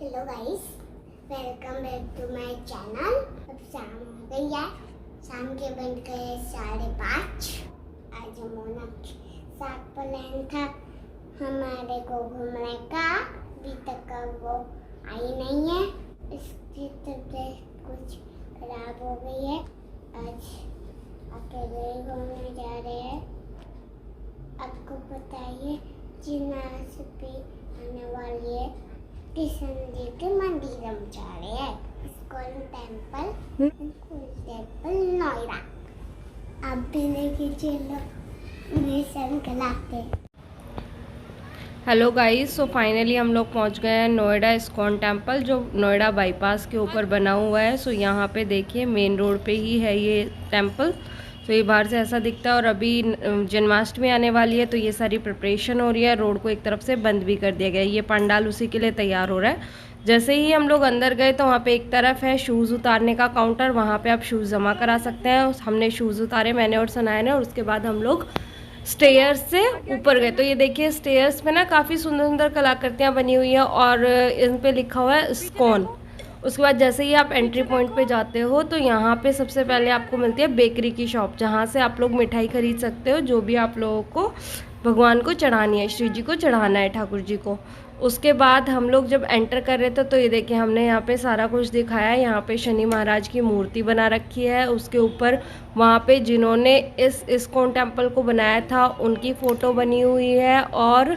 Hello guys, welcome back to my channel. अब शाम हो गई है, शाम के बन गए 5:30। आज मोना के साथ प्लान था हमारे को घूमने का, अभी तक वो आई नहीं है। इसकी तबीयत कुछ खराब हो गई है। आज अकेले ही घूमने जा रहे हैं। आपको बताइए जिनास भी आने वाली है। कृष्ण जी के मंदिर हम जा रहे हैं, इस्कॉन टेम्पल नोएडा। आप भी लेके चलो, मिशन कराते। हेलो गाइस, सो फाइनली हम लोग पहुंच गए हैं नोएडा इस्कॉन टेम्पल, जो नोएडा बाईपास के ऊपर बना हुआ है। सो यहाँ पे देखिए मेन रोड पे ही है ये टेम्पल। तो ये बाहर से ऐसा दिखता है। और अभी जन्माष्टमी आने वाली है, तो ये सारी प्रिपरेशन हो रही है। रोड को एक तरफ से बंद भी कर दिया गया है। ये पंडाल उसी के लिए तैयार हो रहा है। जैसे ही हम लोग अंदर गए तो वहाँ पे एक तरफ है शूज़ उतारने का काउंटर, वहाँ पे आप शूज़ जमा करा सकते हैं। हमने शूज़ उतारे, मैंने और सनाया ने, और उसके बाद हम लोग स्टेयर्स से ऊपर गए। तो ये देखिए स्टेयर्स पे ना काफ़ी सुंदर सुंदर कलाकृतियाँ बनी हुई हैं और इन पे लिखा हुआ है इस्कॉन। उसके बाद जैसे ही आप एंट्री पॉइंट पे जाते हो तो यहाँ पे सबसे पहले आपको मिलती है बेकरी की शॉप, जहाँ से आप लोग मिठाई खरीद सकते हो, जो भी आप लोगों को भगवान को चढ़ानी है, श्री जी को चढ़ाना है, ठाकुर जी को। उसके बाद हम लोग जब एंटर कर रहे थे तो ये देखिए हमने यहाँ पे सारा कुछ दिखाया है। यहाँ पे शनि महाराज की मूर्ति बना रखी है, उसके ऊपर वहाँ पे जिन्होंने इस इस्कॉन टेम्पल को बनाया था उनकी फ़ोटो बनी हुई है। और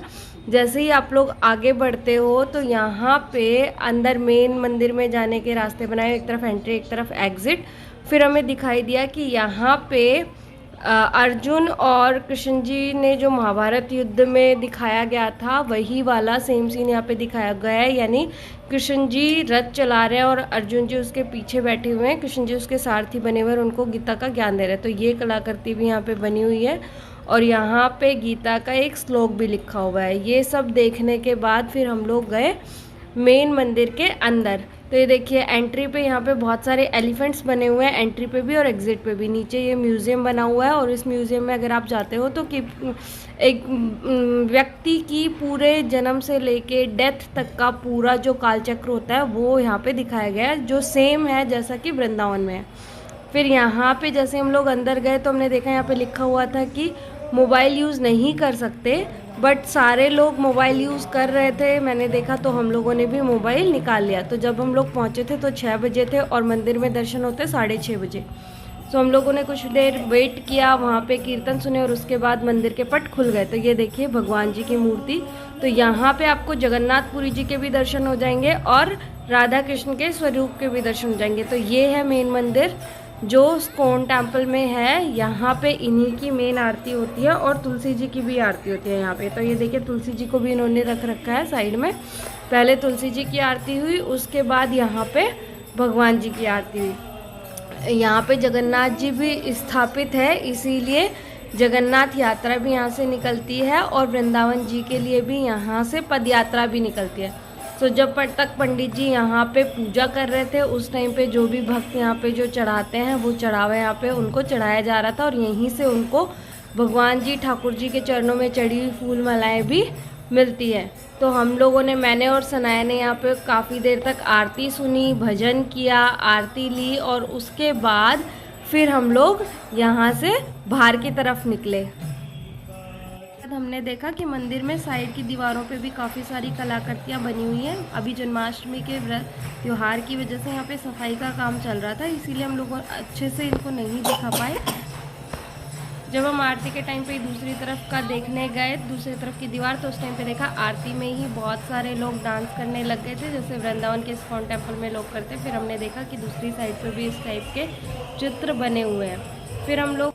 जैसे ही आप लोग आगे बढ़ते हो तो यहाँ पे अंदर मेन मंदिर में जाने के रास्ते बनाए, एक तरफ एंट्री एक तरफ एग्ज़िट। फिर हमें दिखाई दिया कि यहाँ पे अर्जुन और कृष्ण जी ने जो महाभारत युद्ध में दिखाया गया था वही वाला सेम सीन यहाँ पे दिखाया गया है। यानी कृष्ण जी रथ चला रहे हैं और अर्जुन जी उसके पीछे बैठे हुए हैं, कृष्ण जी उसके सारथी बने हुए हैं और उनको गीता का ज्ञान दे रहे हैं। तो ये कलाकृति भी यहाँ पे बनी हुई है और यहाँ पे गीता का एक श्लोक भी लिखा हुआ है। ये सब देखने के बाद फिर हम लोग गए मेन मंदिर के अंदर। तो ये देखिए एंट्री पे यहाँ पे बहुत सारे एलिफेंट्स बने हुए हैं, एंट्री पे भी और एग्जिट पे भी। नीचे ये म्यूज़ियम बना हुआ है और इस म्यूज़ियम में अगर आप जाते हो तो कि एक व्यक्ति की पूरे जन्म से लेके डेथ तक का पूरा जो कालचक्र होता है वो यहाँ पे दिखाया गया है, जो सेम है जैसा कि वृंदावन में है। फिर यहाँ पे जैसे हम लोग अंदर गए तो हमने देखा यहाँ पे लिखा हुआ था कि मोबाइल यूज़ नहीं कर सकते, बट सारे लोग मोबाइल यूज़ कर रहे थे। मैंने देखा तो हम लोगों ने भी मोबाइल निकाल लिया। तो जब हम लोग पहुँचे थे तो 6 बजे थे और मंदिर में दर्शन होते 6:30 बजे। तो हम लोगों ने कुछ देर वेट किया, वहाँ पे कीर्तन सुने और उसके बाद मंदिर के पट खुल गए। तो ये देखिए भगवान जी की मूर्ति। तो यहाँ पे आपको जगन्नाथपुरी जी के भी दर्शन हो जाएंगे और राधा कृष्ण के स्वरूप के भी दर्शन हो जाएंगे। तो ये है मेन मंदिर जो इस्कॉन टेम्पल में है। यहाँ पे इन्हीं की मेन आरती होती है और तुलसी जी की भी आरती होती है यहाँ पे। तो ये देखिए तुलसी जी को भी इन्होंने रख रखा है साइड में। पहले तुलसी जी की आरती हुई, उसके बाद यहाँ पे भगवान जी की आरती हुई। यहाँ पे जगन्नाथ जी भी स्थापित है, इसीलिए जगन्नाथ यात्रा भी यहाँ से निकलती है और वृंदावन जी के लिए भी यहाँ से पद यात्रा भी निकलती है। तो जब तक पंडित जी यहाँ पे पूजा कर रहे थे उस टाइम पे जो भी भक्त यहाँ पे जो चढ़ाते हैं वो चढ़ावा यहाँ पे उनको चढ़ाया जा रहा था और यहीं से उनको भगवान जी ठाकुर जी के चरणों में चढ़ी हुई फूल मालाएँ भी मिलती है। तो हम लोगों ने, मैंने और सनाया ने यहाँ पे काफ़ी देर तक आरती सुनी, भजन किया, आरती ली और उसके बाद फिर हम लोग यहाँ से बाहर की तरफ निकले। हमने देखा कि मंदिर में साइड की दीवारों पे भी काफ़ी सारी कलाकृतियाँ बनी हुई हैं। अभी जन्माष्टमी के त्यौहार की वजह से यहाँ पे सफाई का काम चल रहा था, इसीलिए हम लोग अच्छे से इनको नहीं दिखा पाए। जब हम आरती के टाइम पे दूसरी तरफ का देखने गए, दूसरी तरफ की दीवार, तो उस टाइम पे देखा आरती में ही बहुत सारे लोग डांस करने लग गए थे, जैसे वृंदावन के इस्कॉन टेम्पल में लोग करते। फिर हमने देखा कि दूसरी साइड पर भी इस टाइप के चित्र बने हुए हैं। फिर हम लोग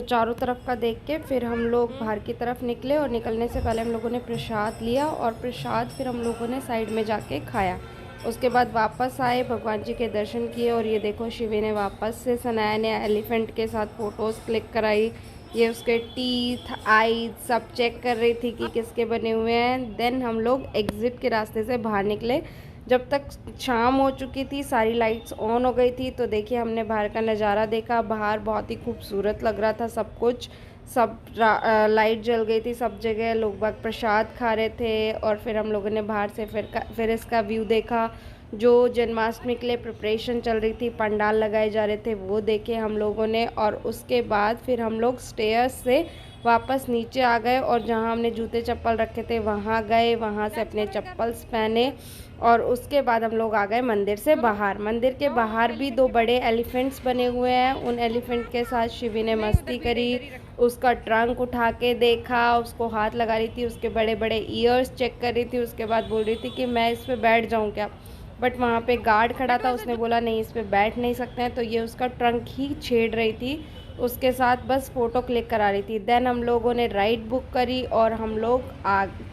चारों तरफ का देख के फिर हम लोग बाहर की तरफ निकले और निकलने से पहले हम लोगों ने प्रसाद लिया और प्रसाद फिर हम लोगों ने साइड में जाके खाया। उसके बाद वापस आए, भगवान जी के दर्शन किए और ये देखो शिवी ने वापस से सनाया ने एलिफेंट के साथ फ़ोटोज़ क्लिक कराई। ये उसके टीथ, आईज सब चेक कर रही थी कि किसके बने हुए हैं। देन हम लोग एग्ज़िट के रास्ते से बाहर निकले। जब तक शाम हो चुकी थी, सारी लाइट्स ऑन हो गई थी। तो देखिए हमने बाहर का नज़ारा देखा। बाहर बहुत ही खूबसूरत लग रहा था सब कुछ, सब लाइट जल गई थी सब जगह, लोग बाग प्रसाद खा रहे थे। और फिर हम लोगों ने बाहर से फिर इसका व्यू देखा। जो जन्माष्टमी के लिए प्रिपरेशन चल रही थी, पंडाल लगाए जा रहे थे, वो देखे हम लोगों ने। और उसके बाद फिर हम लोग स्टेयर्स से वापस नीचे आ गए और जहाँ हमने जूते चप्पल रखे थे वहाँ गए, वहाँ से अपने चप्पल्स पहने। और उसके बाद हम लोग आ गए मंदिर से बाहर। मंदिर के बाहर भी 2 बड़े एलिफेंट्स बने हुए हैं, उन एलिफेंट के साथ शिवी ने मस्ती करी। उसका ट्रंक उठा के देखा, उसको हाथ लगा रही थी, उसके बड़े बड़े ईयर्स चेक कर रही थी। उसके बाद बोल रही थी कि मैं इस पर बैठ जाऊँ क्या, बट वहाँ पे गार्ड खड़ा था, उसने बोला नहीं इस पर बैठ नहीं सकते हैं। तो ये उसका ट्रंक ही छेड़ रही थी, उसके साथ बस फ़ोटो क्लिक करा रही थी। देन हम लोगों ने राइड बुक करी और हम लोग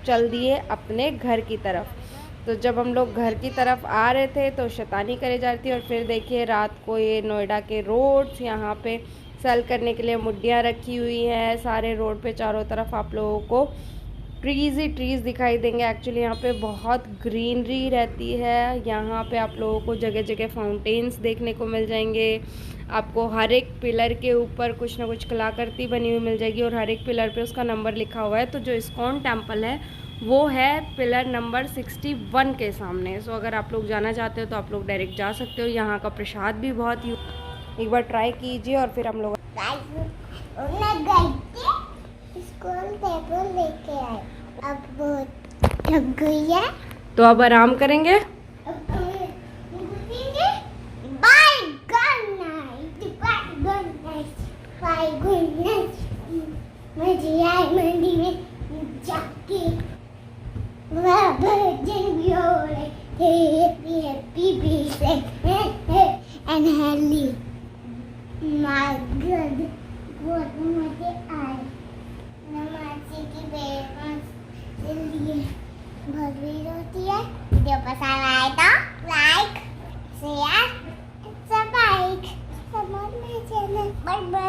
चल दिए अपने घर की तरफ। तो जब हम लोग घर की तरफ आ रहे थे तो शैतानी करे जा रही थी। और फिर देखिए रात को ये नोएडा के रोड्स, यहाँ पे सेल करने के लिए मुड्डियाँ रखी हुई हैं सारे रोड पे। चारों तरफ आप लोगों को ट्रीज़ ही ट्रीज़ दिखाई देंगे। एक्चुअली यहाँ पे बहुत ग्रीनरी रहती है। यहाँ पे आप लोगों को जगह जगह फाउंटेन्स देखने को मिल जाएंगे। आपको हर एक पिलर के ऊपर कुछ ना कुछ कलाकृति बनी हुई मिल जाएगी और हर एक पिलर पे उसका नंबर लिखा हुआ है। तो जो इस्कॉन टेम्पल है वो है पिलर नंबर 61 के सामने। सो अगर आप लोग जाना चाहते हो तो आप लोग डायरेक्ट जा सकते हो। यहाँ का प्रसाद भी बहुत ही, एक बार ट्राई कीजिए। और फिर हम लोग लेके आए, अब बहुत थक गई है तो अब आराम करेंगे। Bye good night, bye good night, bye good night. मुझे आए मंदिर में जाके वहाँ भजन भी हो रहे थे, happy birthday and healthy. My God बहुत मजे आए। नमाज़ी की लिए बहुत भीड़ होती है। वीडियो पसंद आए तो like share subscribe, support my channel. Bye bye.